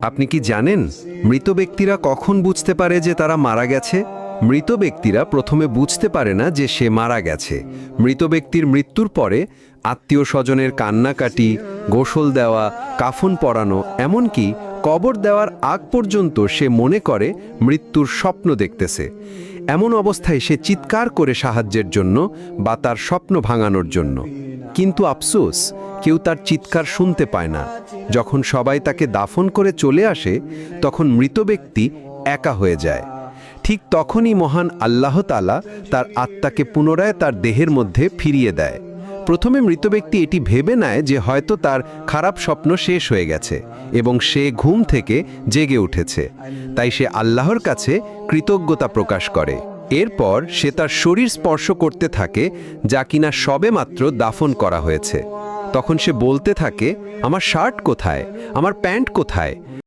আপনি কি জানেন মৃত ব্যক্তিরা কখন বুঝতে পারে যে তারা মারা গেছে? মৃত ব্যক্তিরা প্রথমে বুঝতে পারে না যে সে মারা গেছে। মৃত ব্যক্তির মৃত্যুর পরে আত্মীয় স্বজনের কান্নাকাটি, গোসল দেওয়া, কাফন পরানো, এমনকি কবর দেওয়ার আগ পর্যন্ত সে মনে করে মৃত্যুর স্বপ্ন দেখতেছে। এমন অবস্থায় সে চিৎকার করে সাহায্যের জন্য বা তার স্বপ্ন ভাঙানোর জন্য। কিন্তু আফসোস, কেউ তার চিৎকার শুনতে পায় না। যখন সবাই তাকে দাফন করে চলে আসে, তখন মৃত ব্যক্তি একা হয়ে যায়। ঠিক তখনই মহান আল্লাহ তাআলা তার আত্মাকে পুনরায় তার দেহের মধ্যে ফিরিয়ে দেয়। প্রথমে মৃত ব্যক্তি এটি ভেবে নেয় যে হয়তো তার খারাপ স্বপ্ন শেষ হয়ে গেছে এবং সে ঘুম থেকে জেগে উঠেছে। তাই সে আল্লাহর কাছে কৃতজ্ঞতা প্রকাশ করে। এরপর সে তার শরীর স্পর্শ করতে থাকে, যা কিনা সবেমাত্র দাফন করা হয়েছে। তখন সে বলতে থাকে, আমার শার্ট কোথায়, আমার প্যান্ট কোথায়?